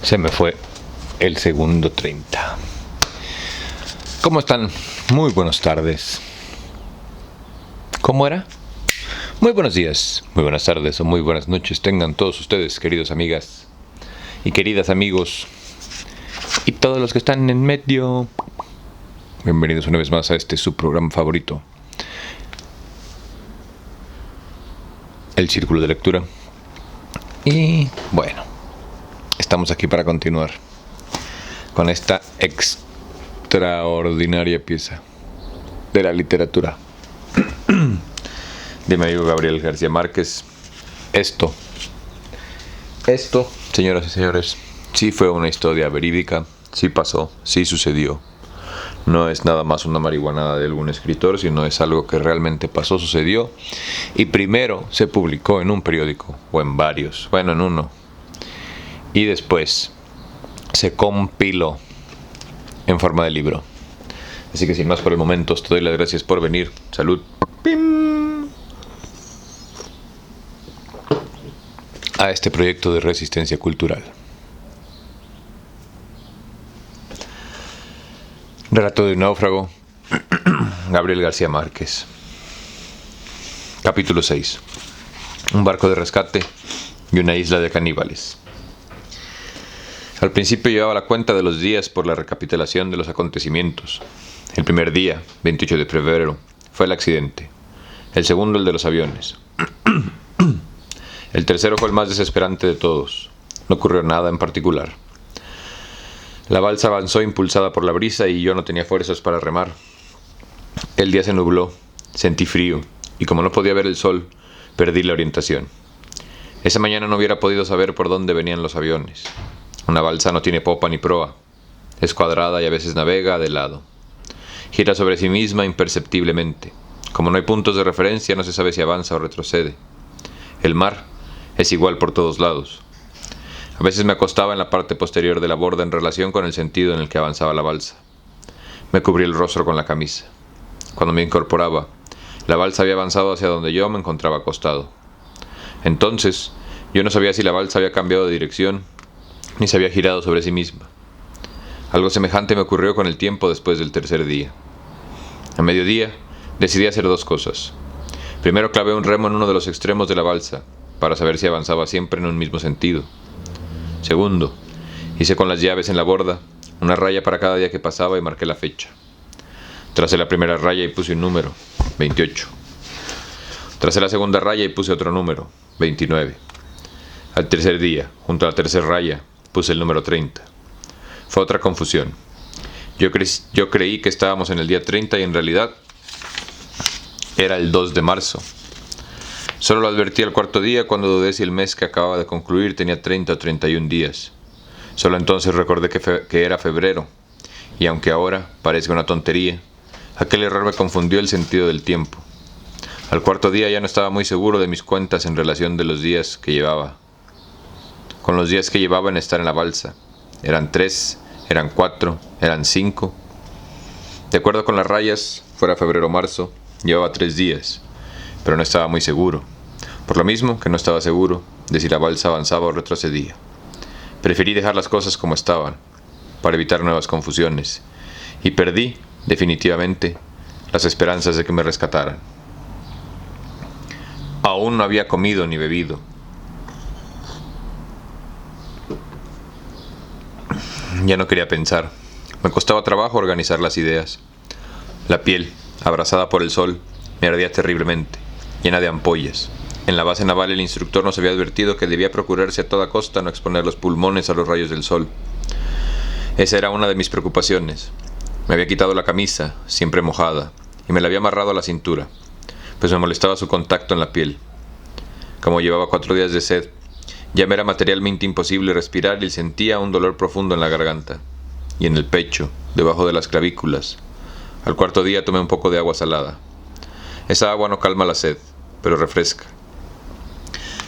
Se me fue el segundo 30. ¿Cómo están? Muy buenas tardes. ¿Cómo era? Muy buenos días, muy buenas tardes o muy buenas noches tengan todos ustedes, queridos amigas y queridas amigos y todos los que están en medio. Bienvenidos una vez más a este su programa favorito, El Círculo de Lectura. Y bueno, estamos aquí para continuar con esta extraordinaria pieza de la literatura de mi amigo Gabriel García Márquez. Esto, señoras y señores, sí fue una historia verídica, sí pasó, sí sucedió. No es nada más una marihuanada de algún escritor, sino es algo que realmente pasó, sucedió. Y primero se publicó en un periódico, o en varios, bueno, en uno. Y después se compiló en forma de libro. Así que sin más por el momento, te doy las gracias por venir. Salud. ¡Pim! A este proyecto de resistencia cultural. Relato de un náufrago, Gabriel García Márquez. Capítulo 6. Un barco de rescate y una isla de caníbales. Al principio llevaba la cuenta de los días por la recapitulación de los acontecimientos. El primer día, 28 de febrero, fue el accidente. El segundo, el de los aviones. El tercero fue el más desesperante de todos. No ocurrió nada en particular. La balsa avanzó impulsada por la brisa y yo no tenía fuerzas para remar. El día se nubló, sentí frío, y como no podía ver el sol, perdí la orientación. Esa mañana no hubiera podido saber por dónde venían los aviones. Una balsa no tiene popa ni proa. Es cuadrada y a veces navega de lado. Gira sobre sí misma imperceptiblemente. Como no hay puntos de referencia, no se sabe si avanza o retrocede. El mar es igual por todos lados. A veces me acostaba en la parte posterior de la borda en relación con el sentido en el que avanzaba la balsa. Me cubrí el rostro con la camisa. Cuando me incorporaba, la balsa había avanzado hacia donde yo me encontraba acostado. Entonces, yo no sabía si la balsa había cambiado de dirección, ni se había girado sobre sí misma. Algo semejante me ocurrió con el tiempo después del tercer día. A mediodía, decidí hacer dos cosas. Primero clavé un remo en uno de los extremos de la balsa, para saber si avanzaba siempre en un mismo sentido. Segundo, hice con las llaves en la borda una raya para cada día que pasaba y marqué la fecha. Tracé la primera raya y puse un número, 28. Tracé la segunda raya y puse otro número, 29. Al tercer día, junto a la tercera raya, puse el número 30. Fue otra confusión. Yo creí que estábamos en el día 30 y en realidad era el 2 de marzo. Solo lo advertí al cuarto día cuando dudé si el mes que acababa de concluir tenía 30 o 31 días. Solo entonces recordé que era febrero, y aunque ahora parezca una tontería, aquel error me confundió el sentido del tiempo. Al cuarto día ya no estaba muy seguro de mis cuentas en relación de los días que llevaba. Con los días que llevaba en estar en la balsa. Eran 3, eran 4, eran 5. De acuerdo con las rayas, fuera febrero o marzo, llevaba 3 días. Pero no estaba muy seguro, por lo mismo que no estaba seguro de si la balsa avanzaba o retrocedía. Preferí dejar las cosas como estaban, para evitar nuevas confusiones, y perdí, definitivamente, las esperanzas de que me rescataran. Aún no había comido ni bebido. Ya no quería pensar. Me costaba trabajo organizar las ideas. La piel, abrasada por el sol, me ardía terriblemente, llena de ampollas. En la base naval el instructor nos había advertido que debía procurarse a toda costa no exponer los pulmones a los rayos del sol. Esa era una de mis preocupaciones. Me había quitado la camisa, siempre mojada, y me la había amarrado a la cintura, pues me molestaba su contacto en la piel. Como llevaba 4 días de sed, ya me era materialmente imposible respirar y sentía un dolor profundo en la garganta y en el pecho, debajo de las clavículas. Al cuarto día tomé un poco de agua salada. Esa agua no calma la sed, pero refresca.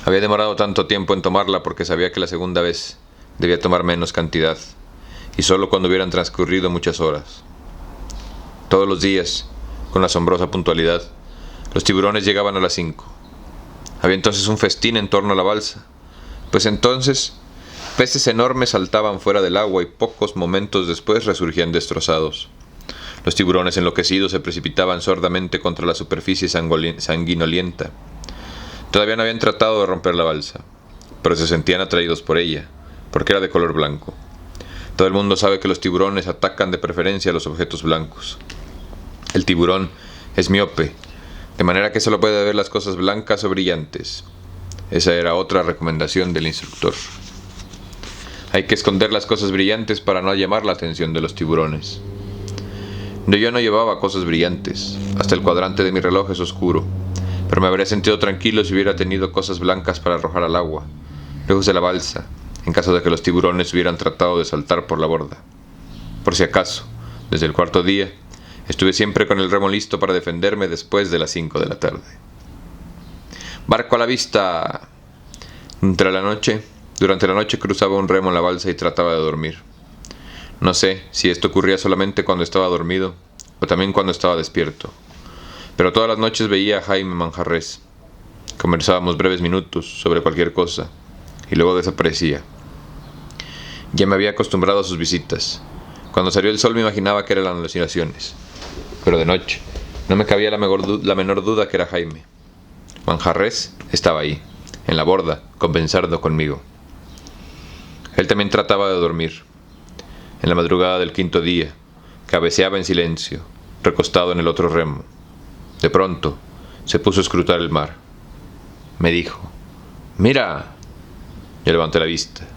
Había demorado tanto tiempo en tomarla porque sabía que la segunda vez debía tomar menos cantidad, y solo cuando hubieran transcurrido muchas horas. Todos los días, con asombrosa puntualidad, los tiburones llegaban a las 5. Había entonces un festín en torno a la balsa, pues entonces peces enormes saltaban fuera del agua y pocos momentos después resurgían destrozados. Los tiburones enloquecidos se precipitaban sordamente contra la superficie sanguinolienta. Todavía no habían tratado de romper la balsa, pero se sentían atraídos por ella, porque era de color blanco. Todo el mundo sabe que los tiburones atacan de preferencia a los objetos blancos. El tiburón es miope, de manera que solo puede ver las cosas blancas o brillantes. Esa era otra recomendación del instructor. Hay que esconder las cosas brillantes para no llamar la atención de los tiburones. Yo no llevaba cosas brillantes, hasta el cuadrante de mi reloj es oscuro, pero me habría sentido tranquilo si hubiera tenido cosas blancas para arrojar al agua, lejos de la balsa, en caso de que los tiburones hubieran tratado de saltar por la borda. Por si acaso, desde el cuarto día, estuve siempre con el remo listo para defenderme después de las 5 de la tarde. ¡Barco a la vista! Durante la noche cruzaba un remo en la balsa y trataba de dormir. No sé si esto ocurría solamente cuando estaba dormido o también cuando estaba despierto, pero todas las noches veía a Jaime Manjarres. Conversábamos breves minutos sobre cualquier cosa y luego desaparecía. Ya me había acostumbrado a sus visitas. Cuando salió el sol me imaginaba que eran alucinaciones, pero de noche no me cabía la menor duda que era Jaime. Manjarres estaba ahí, en la borda, conversando conmigo. Él también trataba de dormir. En la madrugada del 5.º día, cabeceaba en silencio, recostado en el otro remo. De pronto, se puso a escrutar el mar. Me dijo: «¡Mira!». Yo levanté la vista.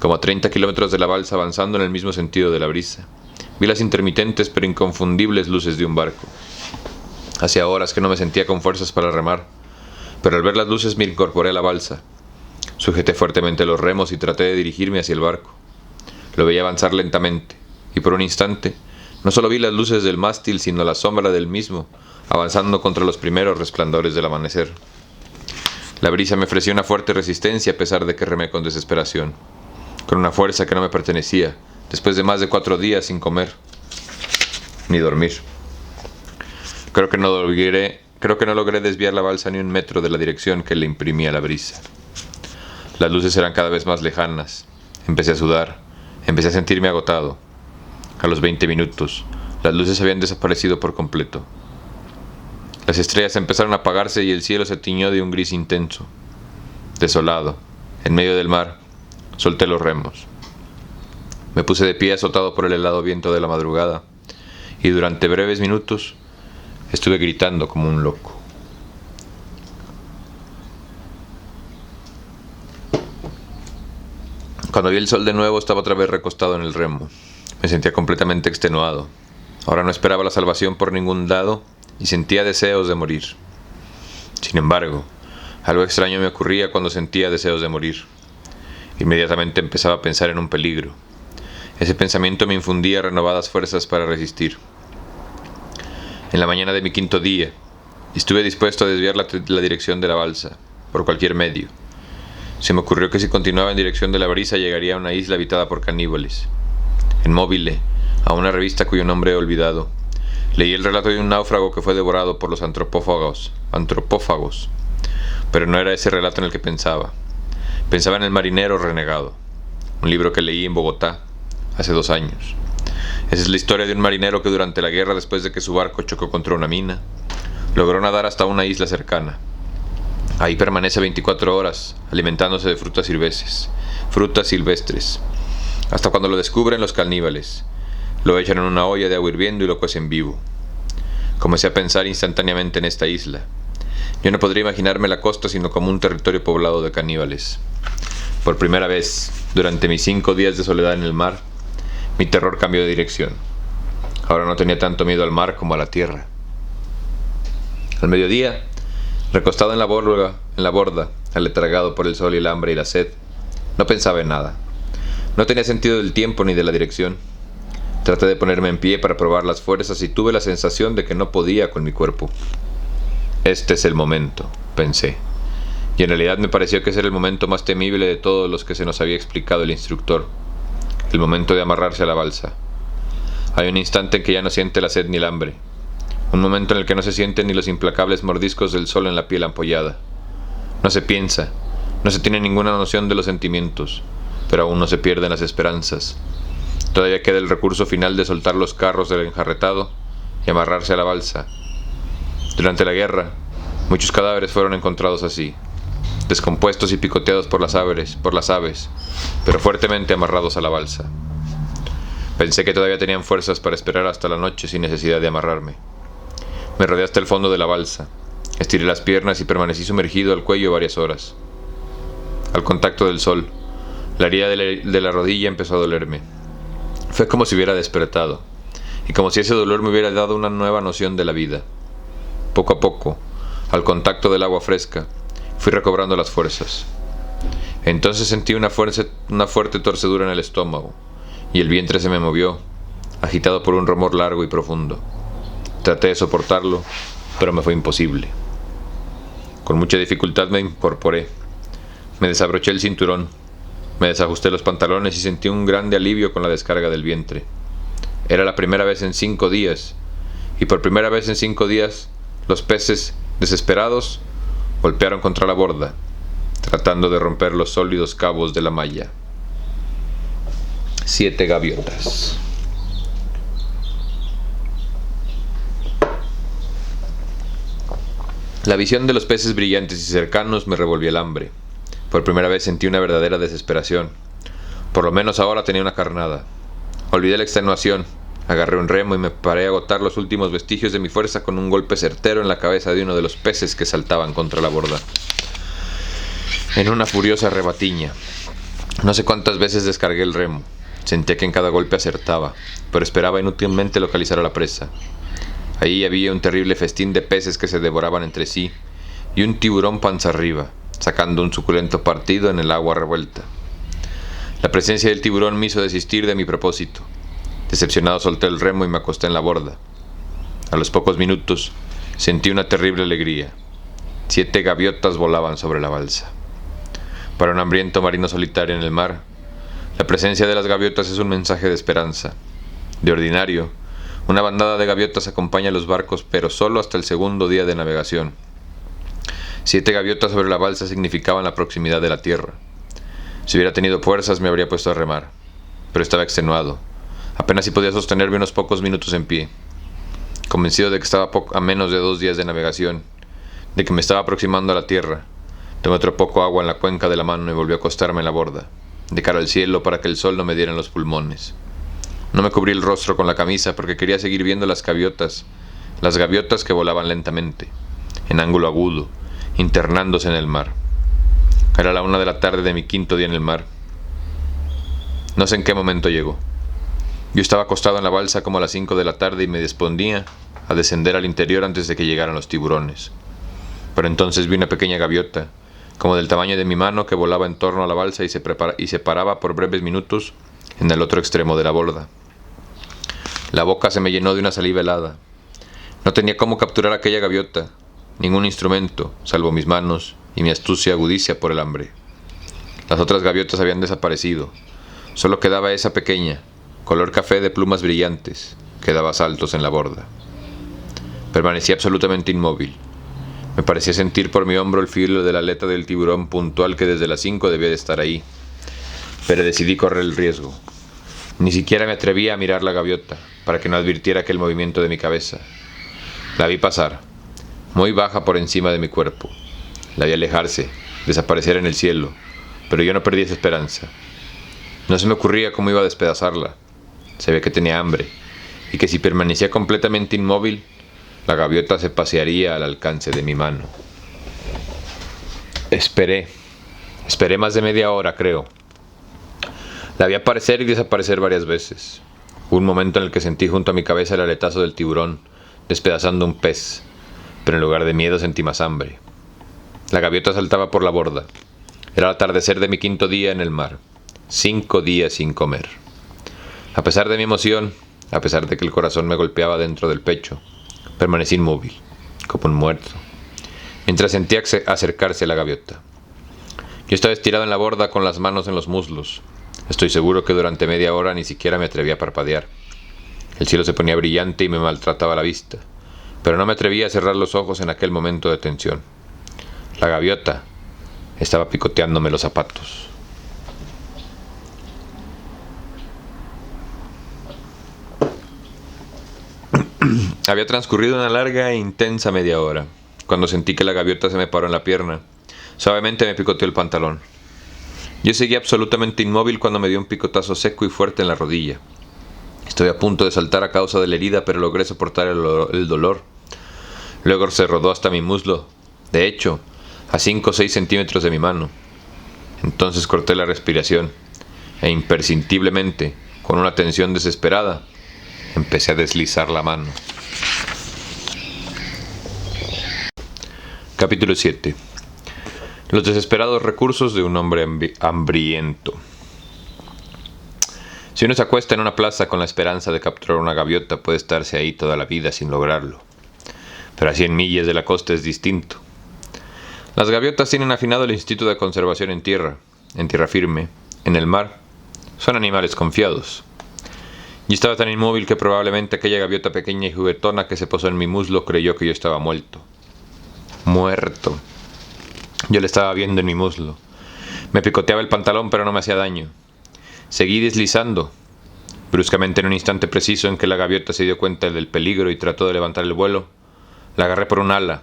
Como a 30 kilómetros de la balsa, avanzando en el mismo sentido de la brisa, vi las intermitentes pero inconfundibles luces de un barco. Hacía horas que no me sentía con fuerzas para remar, pero al ver las luces me incorporé a la balsa. Sujeté fuertemente los remos y traté de dirigirme hacia el barco. Lo veía avanzar lentamente, y por un instante no solo vi las luces del mástil, sino la sombra del mismo, avanzando contra los primeros resplandores del amanecer. La brisa me ofreció una fuerte resistencia a pesar de que remé con desesperación, con una fuerza que no me pertenecía, después de más de 4 días sin comer ni dormir. Creo que no logré desviar la balsa ni un metro de la dirección que le imprimía la brisa. Las luces eran cada vez más lejanas. Empecé a sudar. Empecé a sentirme agotado. A los 20 minutos, las luces habían desaparecido por completo. Las estrellas empezaron a apagarse y el cielo se tiñó de un gris intenso. Desolado, en medio del mar, solté los remos. Me puse de pie azotado por el helado viento de la madrugada, y durante breves minutos estuve gritando como un loco. Cuando vi el sol de nuevo estaba otra vez recostado en el remo. Me sentía completamente extenuado. Ahora no esperaba la salvación por ningún lado y sentía deseos de morir. Sin embargo, algo extraño me ocurría cuando sentía deseos de morir. Inmediatamente empezaba a pensar en un peligro. Ese pensamiento me infundía renovadas fuerzas para resistir. En la mañana de mi 5.º día, estuve dispuesto a desviar la dirección de la balsa, por cualquier medio. Se me ocurrió que si continuaba en dirección de la brisa llegaría a una isla habitada por caníbales. En Móvile, a una revista cuyo nombre he olvidado, leí el relato de un náufrago que fue devorado por los antropófagos. Pero no era ese relato en el que pensaba. Pensaba en El marinero renegado, un libro que leí en Bogotá hace 2 años. Esa es la historia de un marinero que durante la guerra, después de que su barco chocó contra una mina, logró nadar hasta una isla cercana. Ahí permanece 24 horas, alimentándose de frutas silvestres, hasta cuando lo descubren los caníbales. Lo echan en una olla de agua hirviendo y lo cuecen vivo. Comencé a pensar instantáneamente en esta isla. Yo no podría imaginarme la costa sino como un territorio poblado de caníbales. Por primera vez, durante mis 5 días de soledad en el mar, mi terror cambió de dirección. Ahora no tenía tanto miedo al mar como a la tierra. Al mediodía, recostado en la borda, aletargado por el sol y el hambre y la sed, no pensaba en nada. No tenía sentido del tiempo ni de la dirección. Traté de ponerme en pie para probar las fuerzas y tuve la sensación de que no podía con mi cuerpo. Este es el momento, pensé. Y en realidad me pareció que ese era el momento más temible de todos los que se nos había explicado el instructor. El momento de amarrarse a la balsa. Hay un instante en que ya no siente la sed ni el hambre. Un momento en el que no se sienten ni los implacables mordiscos del sol en la piel ampollada. No se piensa, no se tiene ninguna noción de los sentimientos. pero aún no se pierden las esperanzas. Todavía queda el recurso final de soltar los carros del enjarretado y amarrarse a la balsa. Durante la guerra, muchos cadáveres fueron encontrados así, descompuestos y picoteados por las aves, pero fuertemente amarrados a la balsa. Pensé que todavía tenían fuerzas para esperar hasta la noche sin necesidad de amarrarme. Me rodeé hasta el fondo de la balsa, estiré las piernas y permanecí sumergido al cuello varias horas. Al contacto del sol, la herida de la rodilla empezó a dolerme. Fue como si hubiera despertado, y como si ese dolor me hubiera dado una nueva noción de la vida. Poco a poco, al contacto del agua fresca, fui recobrando las fuerzas. Entonces sentí una fuerte torcedura en el estómago, y el vientre se me movió, agitado por un rumor largo y profundo. Traté de soportarlo, pero me fue imposible. Con mucha dificultad me incorporé. Me desabroché el cinturón, me desajusté los pantalones y sentí un grande alivio con la descarga del vientre. Era la primera vez en 5 días, y por primera vez en 5 días, los peces, desesperados, golpearon contra la borda, tratando de romper los sólidos cabos de la malla. 7 gaviotas. La visión de los peces brillantes y cercanos me revolvió el hambre. Por primera vez sentí una verdadera desesperación. Por lo menos ahora tenía una carnada. Olvidé la extenuación, agarré un remo y me paré a agotar los últimos vestigios de mi fuerza con un golpe certero en la cabeza de uno de los peces que saltaban contra la borda. En una furiosa rebatiña. No sé cuántas veces descargué el remo. Sentía que en cada golpe acertaba, pero esperaba inútilmente localizar a la presa. Ahí había un terrible festín de peces que se devoraban entre sí, y un tiburón panza arriba, sacando un suculento partido en el agua revuelta. La presencia del tiburón me hizo desistir de mi propósito. Decepcionado solté el remo y me acosté en la borda. A los pocos minutos sentí una terrible alegría. 7 gaviotas volaban sobre la balsa. Para un hambriento marino solitario en el mar, la presencia de las gaviotas es un mensaje de esperanza. De ordinario, una bandada de gaviotas acompaña a los barcos, pero solo hasta el segundo día de navegación. 7 gaviotas sobre la balsa significaban la proximidad de la tierra. Si hubiera tenido fuerzas me habría puesto a remar, pero estaba extenuado. Apenas si podía sostenerme unos pocos minutos en pie. Convencido de que estaba a menos de 2 días de navegación, de que me estaba aproximando a la tierra, tomé otro poco agua en la cuenca de la mano y volví a acostarme en la borda, de cara al cielo para que el sol no me diera en los pulmones. No me cubrí el rostro con la camisa porque quería seguir viendo las gaviotas que volaban lentamente, en ángulo agudo, internándose en el mar. Era la 1 de la tarde de mi 5.º día en el mar. No sé en qué momento llegó. Yo estaba acostado en la balsa como a las 5 de la tarde y me disponía a descender al interior antes de que llegaran los tiburones. Pero entonces vi una pequeña gaviota, como del tamaño de mi mano, que volaba en torno a la balsa y se paraba por breves minutos en el otro extremo de la borda. La boca se me llenó de una saliva helada. No tenía cómo capturar aquella gaviota, ningún instrumento, salvo mis manos y mi astucia agudicia por el hambre. Las otras gaviotas habían desaparecido. Solo quedaba esa pequeña, color café de plumas brillantes, que daba saltos en la borda. Permanecí absolutamente inmóvil. Me parecía sentir por mi hombro el filo de la aleta del tiburón puntual que desde las 5 debía de estar ahí. Pero decidí correr el riesgo. Ni siquiera me atreví a mirar la gaviota, para que no advirtiera aquel movimiento de mi cabeza. La vi pasar, muy baja por encima de mi cuerpo. La vi alejarse, desaparecer en el cielo, pero yo no perdí esa esperanza. No se me ocurría cómo iba a despedazarla. Sabía que tenía hambre, y que si permanecía completamente inmóvil, la gaviota se pasearía al alcance de mi mano. Esperé más de media hora, creo. La vi aparecer y desaparecer varias veces. Hubo un momento en el que sentí junto a mi cabeza el aletazo del tiburón, despedazando un pez, pero en lugar de miedo sentí más hambre. La gaviota saltaba por la borda. Era el atardecer de mi 5.º día en el mar. 5 días sin comer. A pesar de mi emoción, a pesar de que el corazón me golpeaba dentro del pecho, permanecí inmóvil, como un muerto, mientras sentía acercarse la gaviota. Yo estaba estirado en la borda con las manos en los muslos. Estoy seguro que durante media hora ni siquiera me atreví a parpadear. El cielo se ponía brillante y me maltrataba la vista, pero no me atrevía a cerrar los ojos en aquel momento de tensión. La gaviota estaba picoteándome los zapatos. Había transcurrido una larga e intensa media hora, cuando sentí que la gaviota se me paró en la pierna. Suavemente me picoteó el pantalón. Yo seguía absolutamente inmóvil cuando me dio un picotazo seco y fuerte en la rodilla. Estoy a punto de saltar a causa de la herida, pero logré soportar el dolor. Luego se rodó hasta mi muslo, de hecho, a 5 o 6 centímetros de mi mano. Entonces corté la respiración e imperceptiblemente, con una tensión desesperada, empecé a deslizar la mano. Capítulo 7. Los desesperados recursos de un hombre hambriento. Si uno se acuesta en una plaza con la esperanza de capturar una gaviota, puede estarse ahí toda la vida sin lograrlo. Pero a 100 millas de la costa es distinto. Las gaviotas tienen afinado el instinto de conservación en tierra firme, en el mar. Son animales confiados. Yo estaba tan inmóvil que probablemente aquella gaviota pequeña y juguetona que se posó en mi muslo creyó que yo estaba muerto. Muerto. Yo le estaba viendo en mi muslo. Me picoteaba el pantalón, pero no me hacía daño. Seguí deslizando. Bruscamente, en un instante preciso en que la gaviota se dio cuenta del peligro y trató de levantar el vuelo, la agarré por un ala.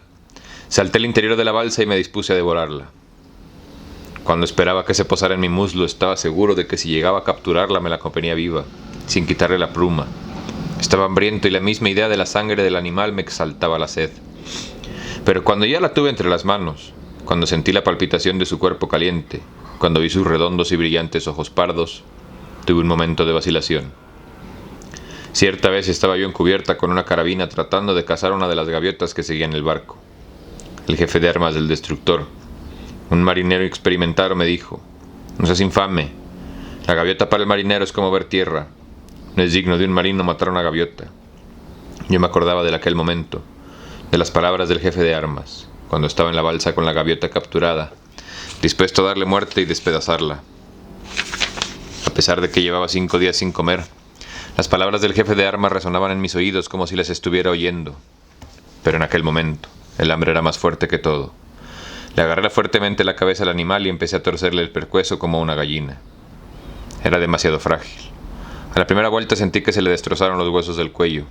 Salté al interior de la balsa y me dispuse a devorarla. Cuando esperaba que se posara en mi muslo, estaba seguro de que si llegaba a capturarla me la comería viva, sin quitarle la pluma. Estaba hambriento y la misma idea de la sangre del animal me exaltaba la sed. Pero cuando ya la tuve entre las manos, cuando sentí la palpitación de su cuerpo caliente, cuando vi sus redondos y brillantes ojos pardos, tuve un momento de vacilación. Cierta vez estaba yo en cubierta con una carabina tratando de cazar una de las gaviotas que seguía en el barco. El jefe de armas del destructor, un marinero experimentado, me dijo: «No seas infame. La gaviota para el marinero es como ver tierra. No es digno de un marino matar a una gaviota». Yo me acordaba de aquel momento, de las palabras del jefe de armas, cuando estaba en la balsa con la gaviota capturada, dispuesto a darle muerte y despedazarla. A pesar de que llevaba 5 días sin comer, las palabras del jefe de armas resonaban en mis oídos como si las estuviera oyendo. Pero en aquel momento, el hambre era más fuerte que todo. Le agarré fuertemente la cabeza al animal y empecé a torcerle el pescuezo como a una gallina. Era demasiado frágil. A la primera vuelta sentí que se le destrozaron los huesos del cuello.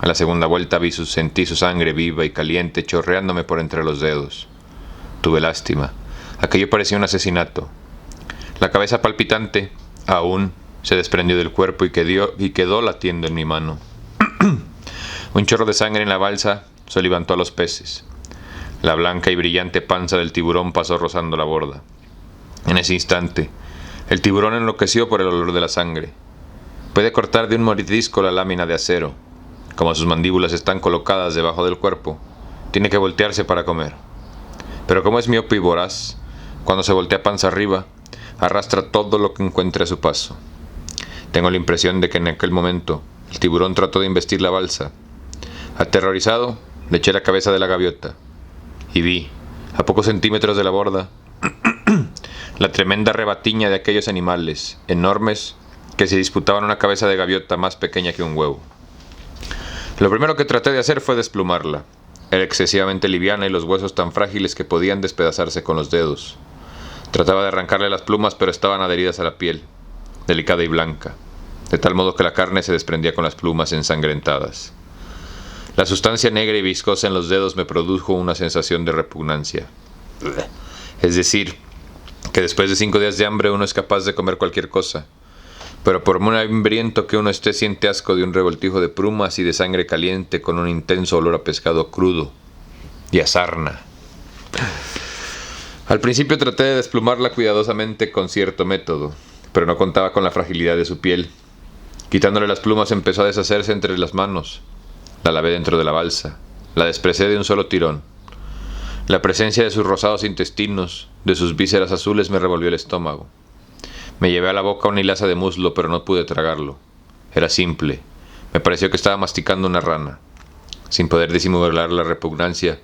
A la segunda vuelta sentí su sangre viva y caliente chorreándome por entre los dedos. Tuve lástima. Aquello parecía un asesinato. La cabeza palpitante, aún, se desprendió del cuerpo y quedó latiendo en mi mano. Un chorro de sangre en la balsa solivantó a los peces. La blanca y brillante panza del tiburón pasó rozando la borda. En ese instante, el tiburón enloqueció por el olor de la sangre. Puede cortar de un mordisco la lámina de acero. Como sus mandíbulas están colocadas debajo del cuerpo, tiene que voltearse para comer. Pero como es miope y voraz, cuando se voltea panza arriba, arrastra todo lo que encuentre a su paso. Tengo la impresión de que en aquel momento el tiburón trató de embestir la balsa. Aterrorizado, le eché la cabeza de la gaviota y vi, a pocos centímetros de la borda, la tremenda rebatiña de aquellos animales enormes que se disputaban una cabeza de gaviota más pequeña que un huevo. Lo primero que traté de hacer fue desplumarla. Era excesivamente liviana y los huesos tan frágiles que podían despedazarse con los dedos. Trataba de arrancarle las plumas, pero estaban adheridas a la piel, delicada y blanca, de tal modo que la carne se desprendía con las plumas ensangrentadas. La sustancia negra y viscosa en los dedos me produjo una sensación de repugnancia. Es decir, que después de 5 días de hambre uno es capaz de comer cualquier cosa, pero por muy hambriento que uno esté, siente asco de un revoltijo de plumas y de sangre caliente con un intenso olor a pescado crudo y a sarna. Al principio traté de desplumarla cuidadosamente con cierto método, pero no contaba con la fragilidad de su piel. Quitándole las plumas empezó a deshacerse entre las manos. La lavé dentro de la balsa. La desprecé de un solo tirón. La presencia de sus rosados intestinos, de sus vísceras azules, me revolvió el estómago. Me llevé a la boca una hilaza de muslo, pero no pude tragarlo. Era simple. Me pareció que estaba masticando una rana. Sin poder disimular la repugnancia,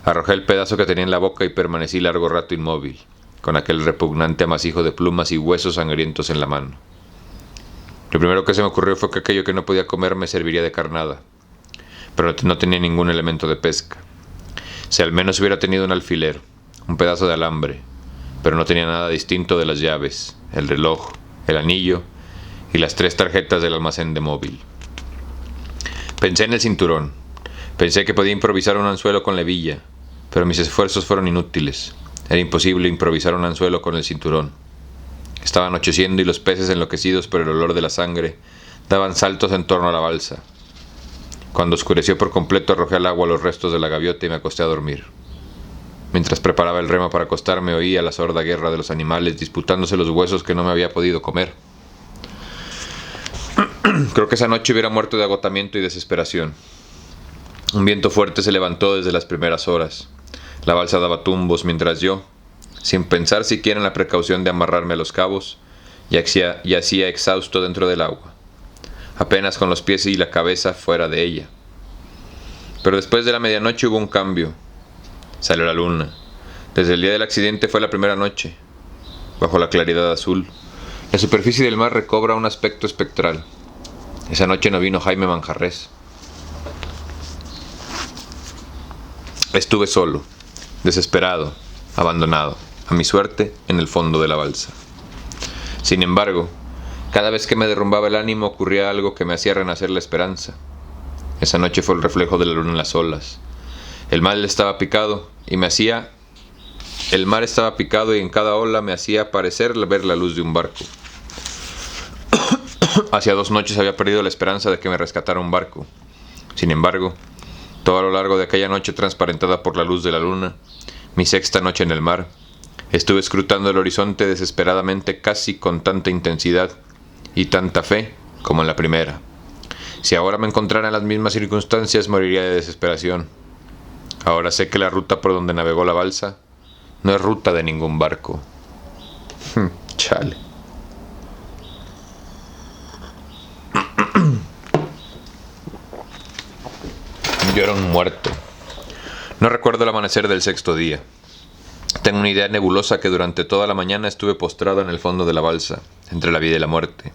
arrojé el pedazo que tenía en la boca y permanecí largo rato inmóvil, con aquel repugnante amasijo de plumas y huesos sangrientos en la mano. Lo primero que se me ocurrió fue que aquello que no podía comer me serviría de carnada, pero no tenía ningún elemento de pesca. Si al menos hubiera tenido un alfiler, un pedazo de alambre, pero no tenía nada distinto de las llaves, el reloj, el anillo y las 3 tarjetas del almacén de móvil. Pensé en el cinturón, Pensé que podía improvisar un anzuelo con la hebilla, pero mis esfuerzos fueron inútiles. Era imposible improvisar un anzuelo con el cinturón. Estaba anocheciendo y los peces, enloquecidos por el olor de la sangre, daban saltos en torno a la balsa. Cuando oscureció por completo, arrojé al agua los restos de la gaviota y me acosté a dormir. Mientras preparaba el remo para acostarme, oía la sorda guerra de los animales disputándose los huesos que no me había podido comer. Creo que esa noche hubiera muerto de agotamiento y desesperación. Un viento fuerte se levantó desde las primeras horas. La balsa daba tumbos mientras yo, sin pensar siquiera en la precaución de amarrarme a los cabos, yacía exhausto dentro del agua, apenas con los pies y la cabeza fuera de ella. Pero después de la medianoche hubo un cambio. Salió la luna. Desde el día del accidente fue la primera noche. Bajo la claridad azul, la superficie del mar recobra un aspecto espectral. Esa noche no vino Jaime Manjarrés. Estuve solo, desesperado, abandonado, a mi suerte, en el fondo de la balsa. Sin embargo, cada vez que me derrumbaba el ánimo ocurría algo que me hacía renacer la esperanza. Esa noche fue el reflejo de la luna en las olas. El mar estaba picado y en cada ola me hacía parecer ver la luz de un barco. Hacía 2 noches había perdido la esperanza de que me rescatara un barco. Sin embargo, todo a lo largo de aquella noche transparentada por la luz de la luna, mi 6ª noche en el mar, estuve escrutando el horizonte desesperadamente, casi con tanta intensidad y tanta fe como en la primera. Si ahora me encontrara en las mismas circunstancias, moriría de desesperación. Ahora sé que la ruta por donde navegó la balsa no es ruta de ningún barco. Chale. Yo era un muerto. No recuerdo el amanecer del 6º día. Tengo una idea nebulosa que durante toda la mañana estuve postrado en el fondo de la balsa, entre la vida y la muerte.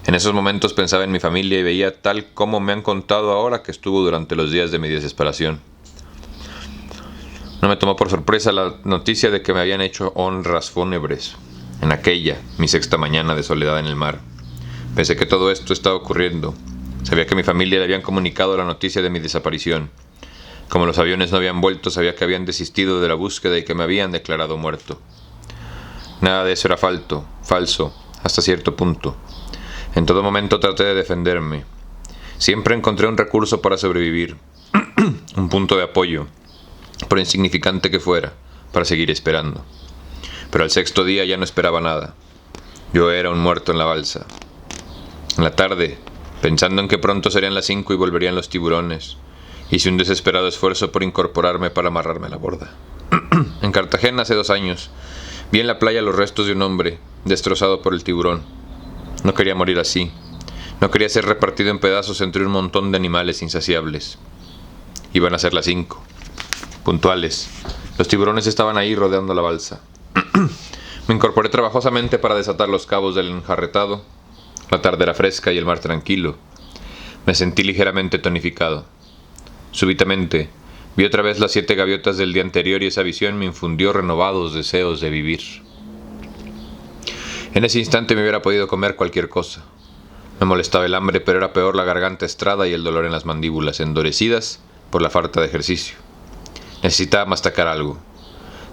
En esos momentos pensaba en mi familia y veía, tal como me han contado ahora, que estuvo durante los días de mi desesperación. No me tomó por sorpresa la noticia de que me habían hecho honras fúnebres en aquella, mi 6ª mañana de soledad en el mar. Pensé que todo esto estaba ocurriendo. Sabía que a mi familia le habían comunicado la noticia de mi desaparición. Como los aviones no habían vuelto, sabía que habían desistido de la búsqueda y que me habían declarado muerto. Nada de eso era falso, hasta cierto punto. En todo momento traté de defenderme. Siempre encontré un recurso para sobrevivir, un punto de apoyo, por insignificante que fuera, para seguir esperando. Pero al 6º día ya no esperaba nada. Yo era un muerto en la balsa. En la tarde, pensando en que pronto serían las 5 y volverían los tiburones, hice un desesperado esfuerzo por incorporarme para amarrarme a la borda. En Cartagena, hace 2 años, vi en la playa los restos de un hombre destrozado por el tiburón. No quería morir así. No quería ser repartido en pedazos entre un montón de animales insaciables. Iban a ser las 5. Puntuales. Los tiburones estaban ahí rodeando la balsa. Me incorporé trabajosamente para desatar los cabos del enjarretado. La tarde era fresca y el mar tranquilo. Me sentí ligeramente tonificado. Súbitamente, vi otra vez las 7 gaviotas del día anterior y esa visión me infundió renovados deseos de vivir. En ese instante me hubiera podido comer cualquier cosa. Me molestaba el hambre, pero era peor la garganta estrada y el dolor en las mandíbulas, endurecidas por la falta de ejercicio. Necesitaba masticar algo.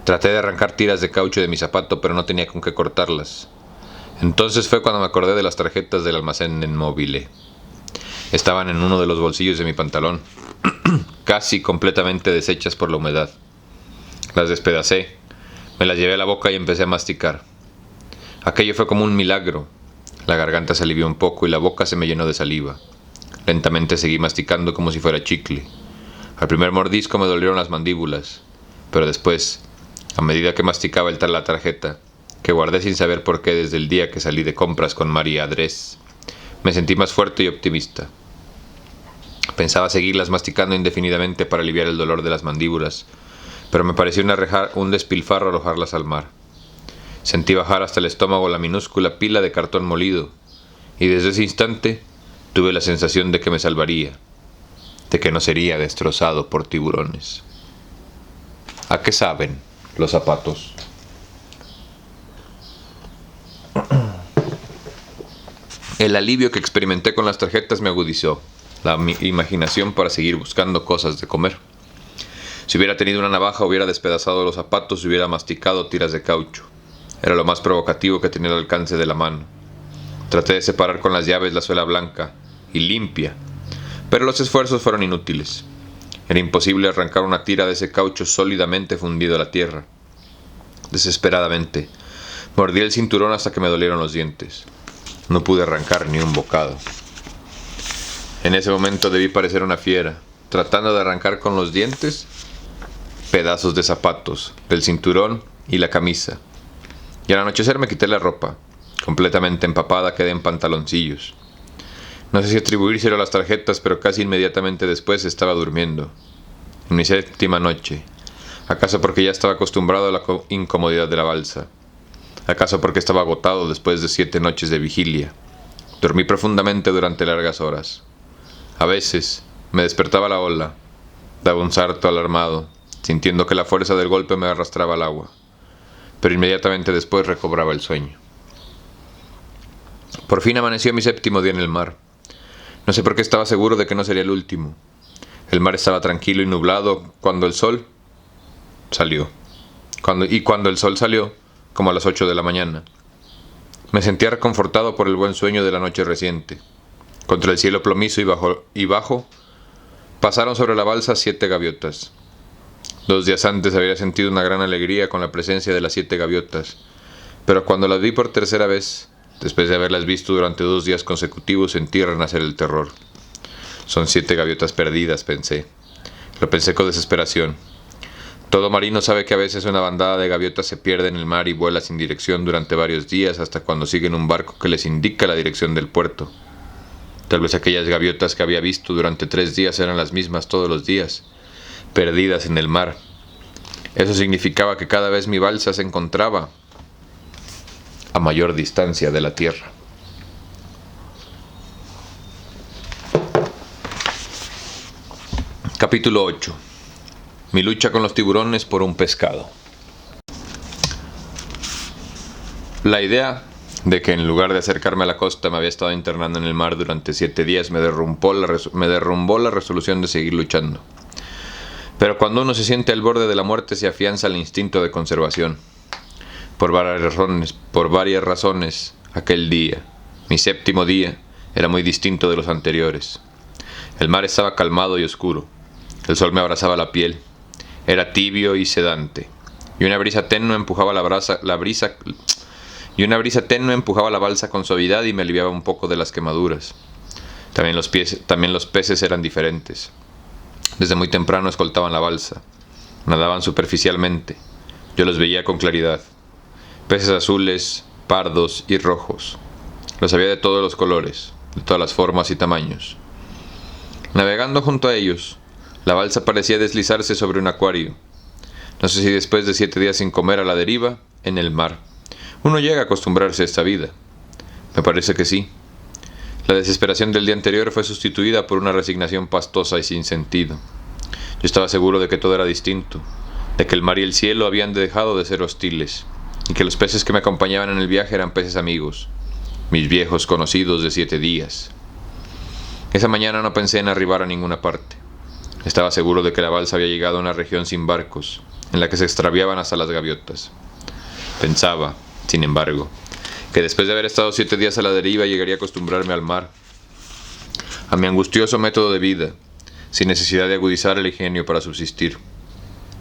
Traté de arrancar tiras de caucho de mi zapato, pero no tenía con qué cortarlas. Entonces fue cuando me acordé de las tarjetas del almacén en Mobile. Estaban en uno de los bolsillos de mi pantalón, casi completamente deshechas por la humedad. Las despedacé, me las llevé a la boca y empecé a masticar. Aquello fue como un milagro. La garganta se alivió un poco y la boca se me llenó de saliva. Lentamente seguí masticando como si fuera chicle. Al primer mordisco me dolieron las mandíbulas, pero después, a medida que masticaba la tarjeta, que guardé sin saber por qué desde el día que salí de compras con María Adrés, me sentí más fuerte y optimista. Pensaba seguirlas masticando indefinidamente para aliviar el dolor de las mandíbulas, pero me pareció un despilfarro arrojarlas al mar. Sentí bajar hasta el estómago la minúscula pila de cartón molido, y desde ese instante tuve la sensación de que me salvaría, de que no sería destrozado por tiburones. ¿A qué saben los zapatos? El alivio que experimenté con las tarjetas me agudizó. la imaginación para seguir buscando cosas de comer. Si hubiera tenido una navaja, hubiera despedazado los zapatos y hubiera masticado tiras de caucho. Era lo más provocativo que tenía al alcance de la mano. Traté de separar con las llaves la suela blanca y limpia, pero los esfuerzos fueron inútiles. Era imposible arrancar una tira de ese caucho sólidamente fundido a la tierra. Desesperadamente, mordí el cinturón hasta que me dolieron los dientes. No pude arrancar ni un bocado. En ese momento debí parecer una fiera, tratando de arrancar con los dientes pedazos de zapatos, del cinturón y la camisa. Y al anochecer me quité la ropa. Completamente empapada quedé en pantaloncillos. No sé si atribuírselo a las tarjetas, pero casi inmediatamente después estaba durmiendo. En mi 7ª noche. ¿Acaso porque ya estaba acostumbrado a la incomodidad de la balsa? ¿Acaso porque estaba agotado después de 7 noches de vigilia? Dormí profundamente durante largas horas. A veces me despertaba la ola. Daba un salto alarmado, sintiendo que la fuerza del golpe me arrastraba al agua. Pero inmediatamente después recobraba el sueño. Por fin amaneció mi 7º día en el mar. No sé por qué estaba seguro de que no sería el último. El mar estaba tranquilo y nublado cuando el sol salió. Cuando el sol salió, como a las 8 de la mañana, me sentía reconfortado por el buen sueño de la noche reciente. Contra el cielo plomizo y bajo, pasaron sobre la balsa 7 gaviotas. 2 días antes había sentido una gran alegría con la presencia de las 7 gaviotas, pero cuando las vi por tercera vez, después de haberlas visto durante 2 días consecutivos, sentí renacer el terror. Son 7 gaviotas perdidas, pensé. Lo pensé con desesperación. Todo marino sabe que a veces una bandada de gaviotas se pierde en el mar y vuela sin dirección durante varios días hasta cuando siguen un barco que les indica la dirección del puerto. Tal vez aquellas gaviotas que había visto durante 3 días eran las mismas todos los días, perdidas en el mar. Eso significaba que cada vez mi balsa se encontraba a mayor distancia de la tierra. Capítulo 8. Mi lucha con los tiburones por un pescado. La idea de que en lugar de acercarme a la costa me había estado internando en el mar durante 7 días me derrumbó la resolución de seguir luchando. Pero cuando uno se siente al borde de la muerte se afianza el instinto de conservación. Por varias razones, aquel día, mi 7º día, era muy distinto de los anteriores. El mar estaba calmado y oscuro. El sol me abrazaba la piel. Era tibio y sedante. Y una brisa tenue empujaba la balsa con suavidad y me aliviaba un poco de las quemaduras. También los peces eran diferentes. Desde muy temprano escoltaban la balsa. Nadaban superficialmente. Yo los veía con claridad. Peces azules, pardos y rojos. Los había de todos los colores, de todas las formas y tamaños. Navegando junto a ellos, la balsa parecía deslizarse sobre un acuario. No sé si después de 7 días sin comer a la deriva, en el mar, uno llega a acostumbrarse a esta vida. Me parece que sí. La desesperación del día anterior fue sustituida por una resignación pastosa y sin sentido. Yo estaba seguro de que todo era distinto, de que el mar y el cielo habían dejado de ser hostiles, y que los peces que me acompañaban en el viaje eran peces amigos, mis viejos conocidos de 7 días. Esa mañana no pensé en arribar a ninguna parte. Estaba seguro de que la balsa había llegado a una región sin barcos, en la que se extraviaban hasta las gaviotas. Pensaba, sin embargo, que después de haber estado 7 días a la deriva llegaría a acostumbrarme al mar, a mi angustioso método de vida, sin necesidad de agudizar el ingenio para subsistir.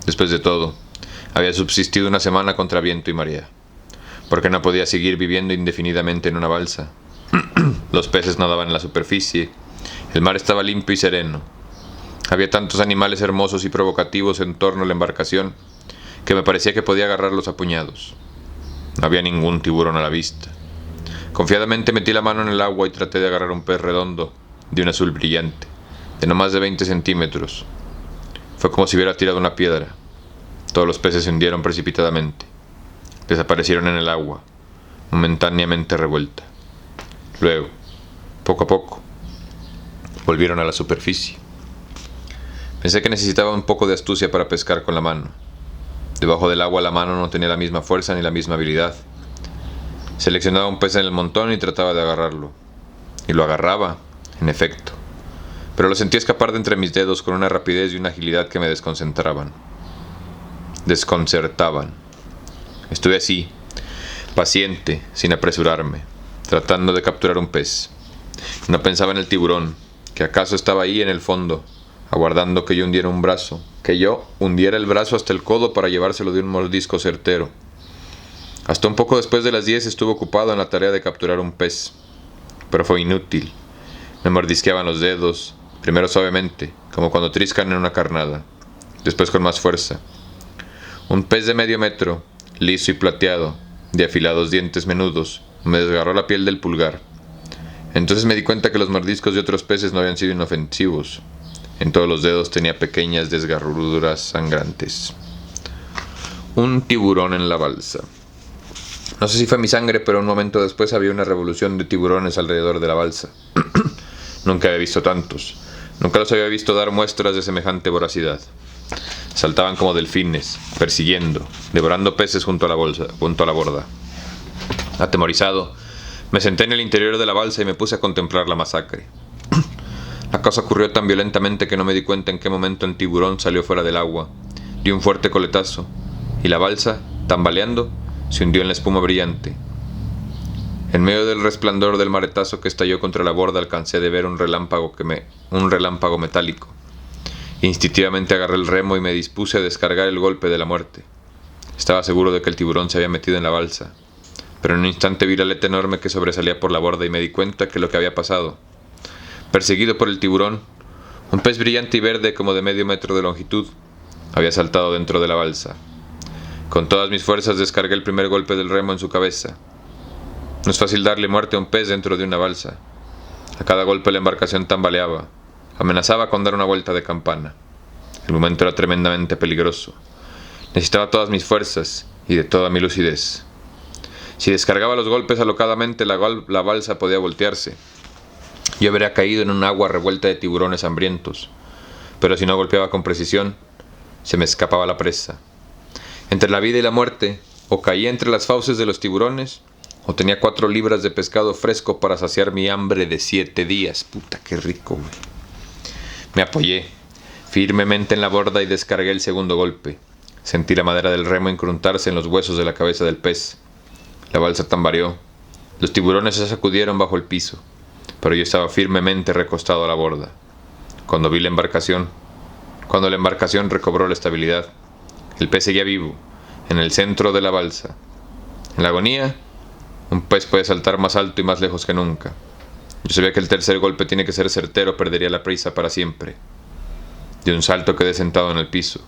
Después de todo, había subsistido una semana contra viento y marea. ¿Por qué no podía seguir viviendo indefinidamente en una balsa? Los peces nadaban en la superficie, el mar estaba limpio y sereno. Había tantos animales hermosos y provocativos en torno a la embarcación que me parecía que podía agarrarlos a puñados. No había ningún tiburón a la vista. Confiadamente metí la mano en el agua y traté de agarrar un pez redondo, de un azul brillante, de no más de 20 centímetros. Fue como si hubiera tirado una piedra. Todos los peces se hundieron precipitadamente. Desaparecieron en el agua, momentáneamente revuelta. Luego, poco a poco, volvieron a la superficie. Pensé que necesitaba un poco de astucia para pescar con la mano. Debajo del agua la mano no tenía la misma fuerza ni la misma habilidad. Seleccionaba un pez en el montón y trataba de agarrarlo. Y lo agarraba, en efecto. pero lo sentí escapar de entre mis dedos con una rapidez y una agilidad que me desconcertaban. Estuve así, paciente, sin apresurarme, tratando de capturar un pez. No pensaba en el tiburón, que acaso estaba ahí en el fondo, aguardando que yo hundiera el brazo hasta el codo para llevárselo de un mordisco certero. Hasta un poco después de las 10 estuve ocupado en la tarea de capturar un pez, pero fue inútil. Me mordisqueaban los dedos, primero suavemente, como cuando triscan en una carnada, después con más fuerza. Un pez de medio metro, liso y plateado, de afilados dientes menudos, me desgarró la piel del pulgar. Entonces me di cuenta que los mordiscos de otros peces no habían sido inofensivos. En todos los dedos tenía pequeñas desgarraduras sangrantes. Un tiburón en la balsa. No sé si fue mi sangre, pero un momento después había una revolución de tiburones alrededor de la balsa. Nunca había visto tantos. Nunca los había visto dar muestras de semejante voracidad. Saltaban como delfines, persiguiendo, devorando peces junto a la borda. Atemorizado, me senté en el interior de la balsa y me puse a contemplar la masacre. La cosa ocurrió tan violentamente que no me di cuenta en qué momento el tiburón salió fuera del agua, dio un fuerte coletazo, y la balsa, tambaleando, se hundió en la espuma brillante. En medio del resplandor del maretazo que estalló contra la borda alcancé de ver un relámpago metálico. Instintivamente agarré el remo y me dispuse a descargar el golpe de la muerte. Estaba seguro de que el tiburón se había metido en la balsa, pero en un instante vi la aleta enorme que sobresalía por la borda y me di cuenta que lo que había pasado. Perseguido por el tiburón, un pez brillante y verde como de medio metro de longitud había saltado dentro de la balsa. Con todas mis fuerzas descargué el primer golpe del remo en su cabeza. No es fácil darle muerte a un pez dentro de una balsa. A cada golpe la embarcación tambaleaba, amenazaba con dar una vuelta de campana. El momento era tremendamente peligroso. Necesitaba todas mis fuerzas y de toda mi lucidez. Si descargaba los golpes alocadamente, la balsa podía voltearse. Yo habría caído en un agua revuelta de tiburones hambrientos, pero si no golpeaba con precisión, se me escapaba la presa. Entre la vida y la muerte, o caía entre las fauces de los tiburones, o tenía 4 libras de pescado fresco para saciar mi hambre de 7 días. Puta, qué rico, güey. Me apoyé firmemente en la borda y descargué el segundo golpe. Sentí la madera del remo encruntarse en los huesos de la cabeza del pez. La balsa tambaleó. Los tiburones se sacudieron bajo el piso, pero yo estaba firmemente recostado a la borda. Cuando la embarcación recobró la estabilidad, el pez seguía vivo, en el centro de la balsa. En la agonía, un pez puede saltar más alto y más lejos que nunca. Yo sabía que el tercer golpe tiene que ser certero o perdería la prisa para siempre. De un salto quedé sentado en el piso.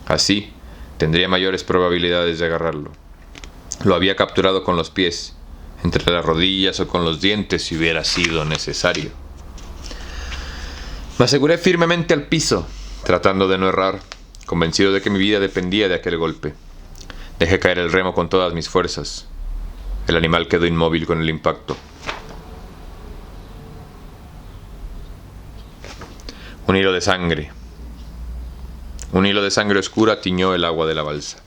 Así, tendría mayores probabilidades de agarrarlo. Lo había capturado con los pies, entre las rodillas o con los dientes si hubiera sido necesario. Me aseguré firmemente al piso, tratando de no errar, convencido de que mi vida dependía de aquel golpe. Dejé caer el remo con todas mis fuerzas. El animal quedó inmóvil con el impacto. Un hilo de sangre oscura tiñó el agua de la balsa.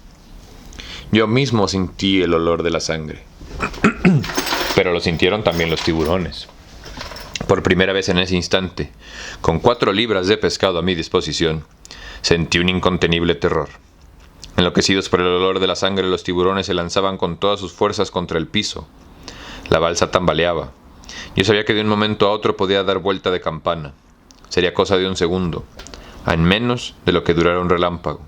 Yo mismo sentí el olor de la sangre, pero lo sintieron también los tiburones. Por primera vez en ese instante, con 4 libras de pescado a mi disposición, sentí un incontenible terror. Enloquecidos por el olor de la sangre, los tiburones se lanzaban con todas sus fuerzas contra el piso. La balsa tambaleaba. Yo sabía que de un momento a otro podía dar vuelta de campana. Sería cosa de un segundo, en menos de lo que durara un relámpago.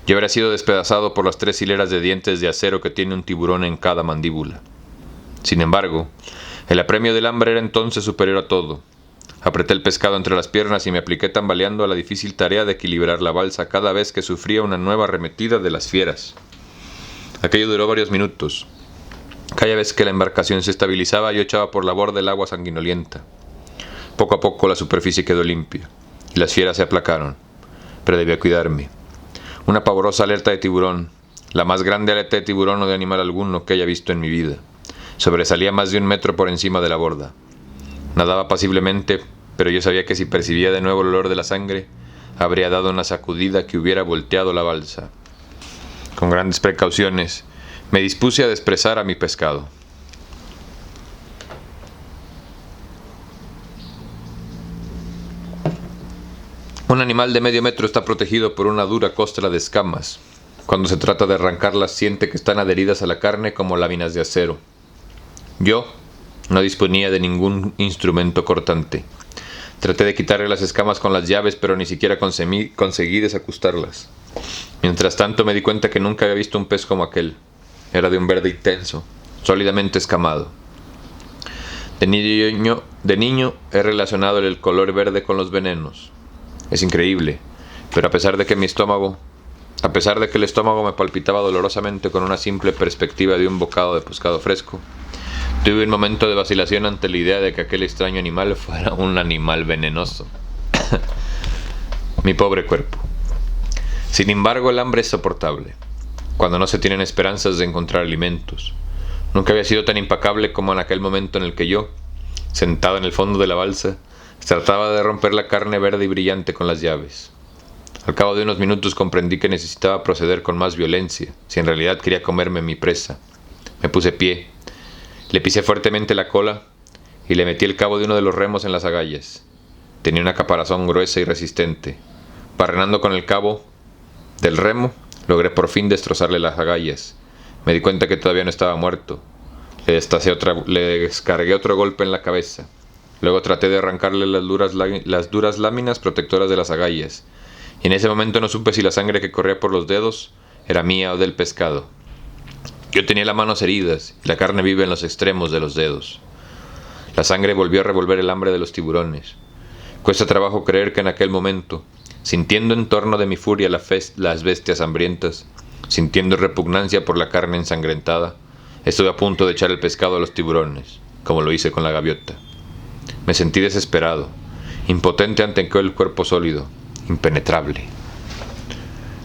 Yo habría sido despedazado por las 3 hileras de dientes de acero que tiene un tiburón en cada mandíbula. Sin embargo, el apremio del hambre era entonces superior a todo. Apreté el pescado entre las piernas y me apliqué tambaleando a la difícil tarea de equilibrar la balsa cada vez que sufría una nueva arremetida de las fieras. Aquello duró varios minutos. Cada vez que la embarcación se estabilizaba, yo echaba por la borda el agua sanguinolienta. Poco a poco la superficie quedó limpia y las fieras se aplacaron, pero debía cuidarme. Una pavorosa alerta de tiburón, la más grande aleta de tiburón o de animal alguno que haya visto en mi vida, sobresalía más de 1 metro por encima de la borda. Nadaba apaciblemente, pero yo sabía que si percibía de nuevo el olor de la sangre, habría dado una sacudida que hubiera volteado la balsa. Con grandes precauciones, me dispuse a despresar a mi pescado. Un animal de medio metro está protegido por una dura costra de escamas. Cuando se trata de arrancarlas, siente que están adheridas a la carne como láminas de acero. Yo no disponía de ningún instrumento cortante. Traté de quitarle las escamas con las llaves, pero ni siquiera conseguí desajustarlas. Mientras tanto me di cuenta que nunca había visto un pez como aquel. Era de un verde intenso, sólidamente escamado. De niño he relacionado el color verde con los venenos. Es increíble, pero a pesar de que el estómago me palpitaba dolorosamente con una simple perspectiva de un bocado de pescado fresco, tuve un momento de vacilación ante la idea de que aquel extraño animal fuera un animal venenoso. Mi pobre cuerpo. Sin embargo, el hambre es soportable, cuando no se tienen esperanzas de encontrar alimentos. Nunca había sido tan impecable como en aquel momento en el que yo, sentado en el fondo de la balsa, trataba de romper la carne verde y brillante con las llaves. Al cabo de unos minutos comprendí que necesitaba proceder con más violencia, si en realidad quería comerme mi presa. Me puse pie, le pisé fuertemente la cola y le metí el cabo de uno de los remos en las agallas. Tenía una caparazón gruesa y resistente. Barrenando con el cabo del remo, logré por fin destrozarle las agallas. Me di cuenta que todavía no estaba muerto. Le descargué otro golpe en la cabeza. Luego traté de arrancarle las duras láminas protectoras de las agallas. Y en ese momento no supe si la sangre que corría por los dedos era mía o del pescado. Yo tenía las manos heridas y la carne vive en los extremos de los dedos. La sangre volvió a revolver el hambre de los tiburones. Cuesta trabajo creer que en aquel momento, sintiendo en torno de mi furia las bestias hambrientas, sintiendo repugnancia por la carne ensangrentada, estuve a punto de echar el pescado a los tiburones, como lo hice con la gaviota. Me sentí desesperado, impotente ante aquel cuerpo sólido, impenetrable.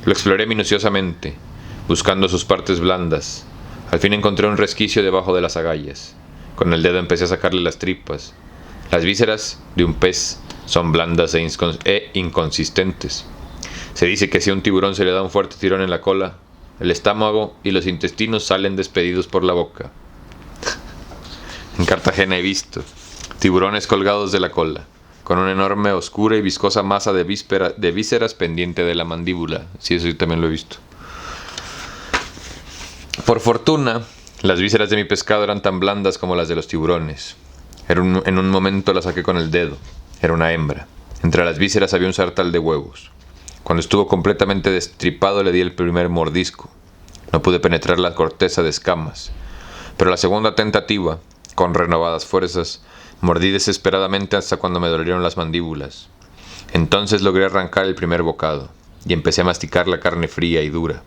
Lo exploré minuciosamente, buscando sus partes blandas. Al fin encontré un resquicio debajo de las agallas. Con el dedo empecé a sacarle las tripas. Las vísceras de un pez son blandas e inconsistentes. Se dice que si a un tiburón se le da un fuerte tirón en la cola, el estómago y los intestinos salen despedidos por la boca. En Cartagena he visto tiburones colgados de la cola, con una enorme, oscura y viscosa masa de vísceras pendiente de la mandíbula. Sí, eso yo también lo he visto. Por fortuna, las vísceras de mi pescado eran tan blandas como las de los tiburones. En un momento la saqué con el dedo. Era una hembra. Entre las vísceras había un sartal de huevos. Cuando estuvo completamente destripado le di el primer mordisco. No pude penetrar la corteza de escamas. Pero la segunda tentativa, con renovadas fuerzas, mordí desesperadamente hasta cuando me dolieron las mandíbulas. Entonces logré arrancar el primer bocado y empecé a masticar la carne fría y dura.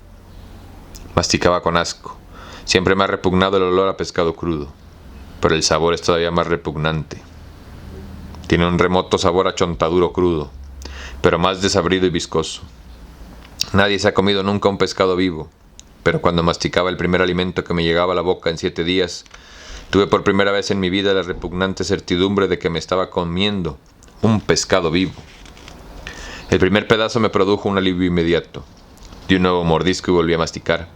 Masticaba con asco. Siempre me ha repugnado el olor a pescado crudo, pero el sabor es todavía más repugnante. Tiene un remoto sabor a chontaduro crudo, pero más desabrido y viscoso. Nadie se ha comido nunca un pescado vivo, pero cuando masticaba el primer alimento que me llegaba a la boca en 7 días, tuve por primera vez en mi vida la repugnante certidumbre de que me estaba comiendo un pescado vivo. El primer pedazo me produjo un alivio inmediato. Di un nuevo mordisco y volví a masticar.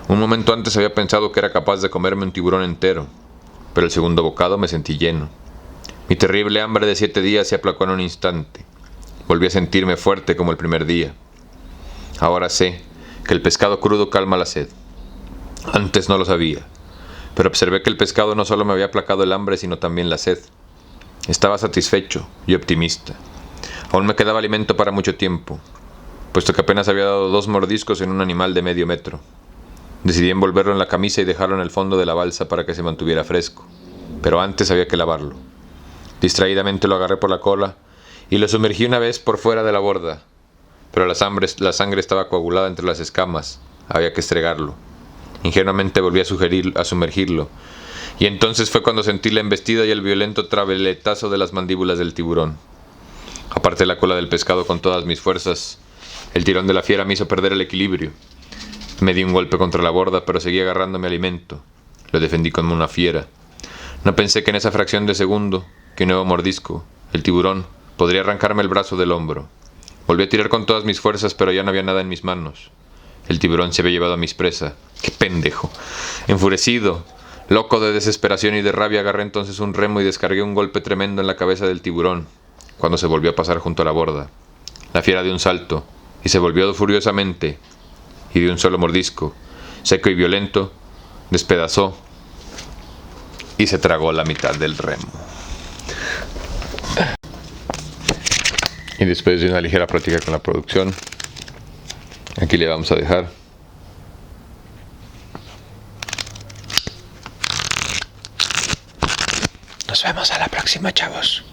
Un momento antes había pensado que era capaz de comerme un tiburón entero, pero el segundo bocado me sentí lleno. Mi terrible hambre de 7 días se aplacó en un instante. Volví a sentirme fuerte como el primer día. Ahora sé que el pescado crudo calma la sed. Antes no lo sabía, pero observé que el pescado no solo me había aplacado el hambre, sino también la sed. Estaba satisfecho y optimista. Aún me quedaba alimento para mucho tiempo, puesto que apenas había dado 2 mordiscos en un animal de medio metro. Decidí envolverlo en la camisa y dejarlo en el fondo de la balsa para que se mantuviera fresco, pero antes había que lavarlo. Distraídamente lo agarré por la cola y lo sumergí una vez por fuera de la borda, pero la sangre estaba coagulada entre las escamas. Había que estregarlo. Ingenuamente volví a sumergirlo, y entonces fue cuando sentí la embestida y el violento traveletazo de las mandíbulas del tiburón. Aparté la cola del pescado con todas mis fuerzas. El tirón de la fiera me hizo perder el equilibrio. Me di un golpe contra la borda, pero seguí agarrando mi alimento. Lo defendí como una fiera. No pensé que en esa fracción de segundo, que un nuevo mordisco, el tiburón, podría arrancarme el brazo del hombro. Volví a tirar con todas mis fuerzas, pero ya no había nada en mis manos. El tiburón se había llevado a mi presa. ¡Qué pendejo! Enfurecido, loco de desesperación y de rabia, agarré entonces un remo y descargué un golpe tremendo en la cabeza del tiburón, cuando se volvió a pasar junto a la borda. La fiera dio un salto y se volvió furiosamente, y de un solo mordisco, seco y violento, despedazó y se tragó la mitad del remo. Y después de una ligera práctica con la producción, aquí le vamos a dejar. Nos vemos a la próxima, chavos.